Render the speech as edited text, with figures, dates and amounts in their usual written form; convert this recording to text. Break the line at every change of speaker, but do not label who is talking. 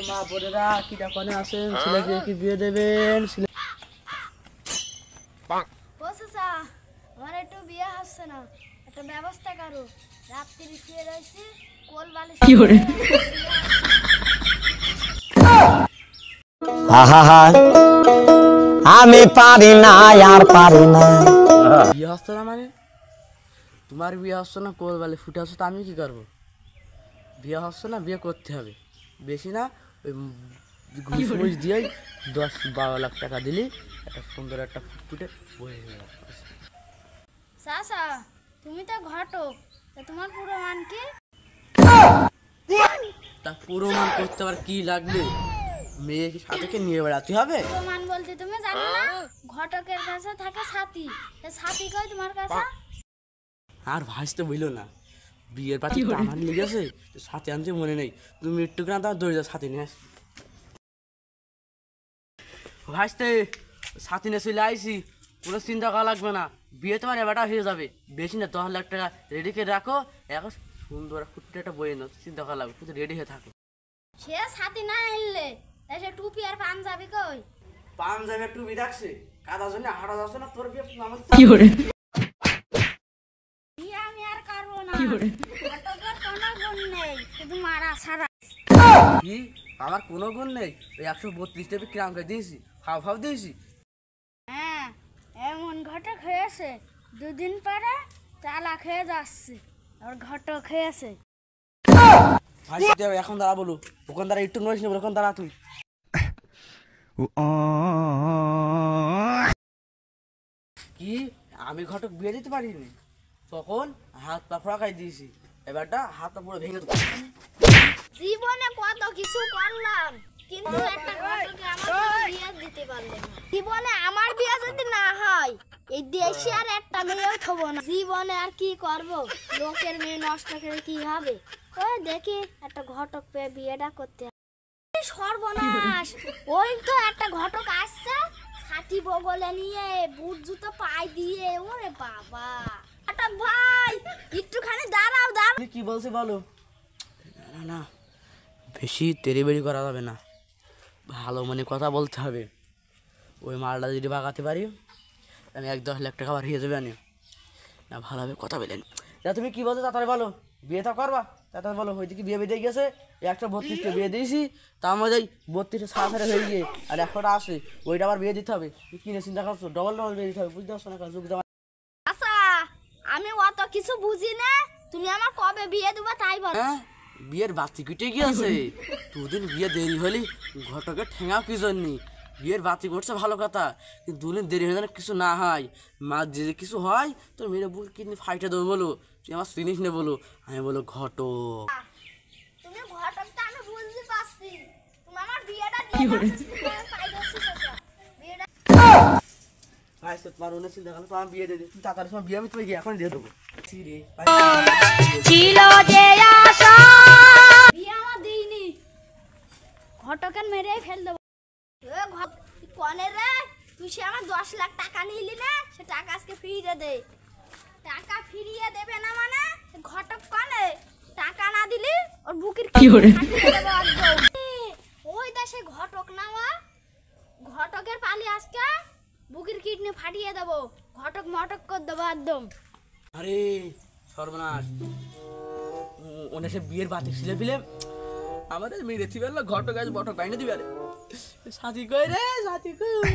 মা বোনেরা কি ডাকনে আছেন, ছেলেকে কি বিয়ে দেবেন?
আমার একটু বিয়ে হচ্ছে না, একটা ব্যবস্থা করো। রাত্রি শুয়ে রয়েছি, কোল বালিশ
কি করে আমি পারি না, আর পারি না।
বিয়ে হচ্ছে না মানে? তোমার বিয়ে হচ্ছে না, কোল বালিশ ফুটে হচ্ছে, তো আমি কি করবো? বিয়ে হচ্ছে না, বিয়ে করতে হবে। বেশি না, ওই ঘুষ দিয়েই 10-12 লাখ টাকা দিলি একটা সুন্দর একটা ফুটে বয়ে যাবে।
চাচা, তুমি তো ঘটক, তা তোমার পুরো মান কি?
তা প্রমাণ করতে আবার কি লাগবে? মেয়েকে সাথে নিয়ে বেড়াতে হবে?
প্রমাণ বলতে তুমি জানো না, ঘটকের কাছে থাকে ছাতি, ছাতি কই তোমার কাছে?
আর ভাসতে বইলো না, বিয়ের পাশে টামান লেগেছে, সাথে আনতে মনে নেই। তুমি একটু না তার দৌড়ে যাও, সাথে নিয়ে আস। ভাসতে সাথে নিয়ে চলে আইসি, কোনো চিন্তা করা লাগবে না। বিয়ে তোমার এবারটা হয়ে যাবে। বেশি না 10 লাখ টাকা রেডি করে রাখো, এখন সুন্দর ফুটে একটা বই নাও, চিন্তা করা লাগবে, কিন্তু রেডি হয়ে থাকো।
সে ছাতি না আনলে সে টুপি আর পাঞ্জাবি কই?
পাঞ্জাবি আর টুপি রাখছে, কাদা জন্য হাঁটা যাচ্ছে না। তোর বিয়ে আমার
কি করে
বিয়ে আমি আর করবো না। ঘটকের কোনো গুণ নেই, শুধু মারা ছাড়া।
কি? আমার কোনো গুণ নেই? ওই 132 টাকা কিরাম করে দিয়েছি, হাও দিয়েছি।
হ্যাঁ, এমন ঘটক হয়েছে, দুদিন পরে চালাক হয়ে যাচ্ছে, আর ঘটক হয়েছে।
ভাই এখন দাঁড়া বলো, ওখান দাঁড়া একটু নড়িস না, ওখান দাঁড়া তুই। কি আমি ঘটক বিয়ে দিতে পারিনি? তখন হাত পা ফোড়াকাই দিয়েছি, এবারটা হাত পা পুরো ভেঙে দেবো।
জীবনে কত কিছু করলাম, কিন্তু একটা ঘটকে আমার বিয়ে দিতে পারলাম না। জীবনে আমার বিয়ে যদি না হয়, এই দেশে আর একটা মেয়েও থবো না। জীবনে আর কি করব, লোকের মেয়ে নষ্ট করে কি হবে? ওই দেখি একটা ঘটক পেয়ে বিয়েটা করতে হবে। সর্বনাশ, ওই তো একটা ঘটক আসছে, ছাতি বগলে নিয়ে, বুট জুতো পায়ে দিয়ে। ওরে বাবা, ঘটক ভাই একটুখানি দাঁড়াও।
তুমি কি বলছি বলো? না না, বেশি তেড়েবেড়ি করা যাবে না, ভালো মনে কথা বলতে হবে। ওই মালটা যদি বাগাতে পারি, আমি 1-10 লাখ টাকা বাড়িয়ে যাবে। আনি না, ভালোভাবে কথা বলেন। তা তুমি কি বলছো তাড়াতাড়ি বলো, বিয়ে তো করবা, তাড়াতাড়ি বলো। ওইদিকে বিয়ে বেঁধে গেছে, 132টা বিয়ে দিয়েছি, তার মধ্যে 32টা ছাড়া হয়ে গিয়ে আর 100টা আসে, ওইটা আবার বিয়ে দিতে হবে। কিনে চিন্তা করছো, ডবল বিয়ে দিতে হবে, বুঝতে পারছো না? যুগ জামা।
আচ্ছা, আমি অত কিছু বুঝি না, তুমি আমার কবে বিয়ে দেবা তাই বলো।
হ্যাঁ, বিয়ের বাতি কেটে গিয়েছে, দুদিন বিয়ে দেরি হলে ঘটকে ঠেঙাও কি জন্যে? বিয়ের বাতি করছে ভালো কথা, কিন্তু দুদিন দেরি হয়ে যেন কিছু না হয়। মা যে কিছু হয় তোর মেয়ের বুক কিডনি ফাইটে দেবো বলো, তুই আমার চিনিস নে বলো। আমি বলো ঘটক।
তুমি ঘটকটা আমি বুঝতে পারছি, তুমি আমার বিয়েটা দিয়ে দাও, পাই যাচ্ছি চাচা বিয়েটা।
ভাই তোমার অন্য চিন্তা করলে তোমার বিয়ে দিয়ে দিই, তুমি তাড়াতাড়ি তোমার বিয়ে আমি তোমাকে এখন দিয়ে দেবো।
ছিল যে আশা, বিয়ে আমার দিইনি, ঘটকের মেরেই ফেল দেবো। কনে রে, তুই সে আমার 10 লাখ টাকা নিলি না, সে টাকা আজকে ফিরিয়ে দে। টাকা ফিরিয়ে দেবে না মানে ঘটক কনে? টাকা না দিলি ওর বুকের
কি করে
ওই দেশে ঘটক নাওয়া, ঘটকের পালি আজকে বুকের কিডনি ফাটিয়ে দেবো, ঘটক মটক করে দেবো একদম।
আরে সর্বনাশ, ওনে সে বিয়ের বাতি ছিলে ফেলে আমাদের মেয়ে রেথি বেরলো, ঘটক আছে বটক বাইনে দিবে। আরে সাথী কই রে, সাথী কই?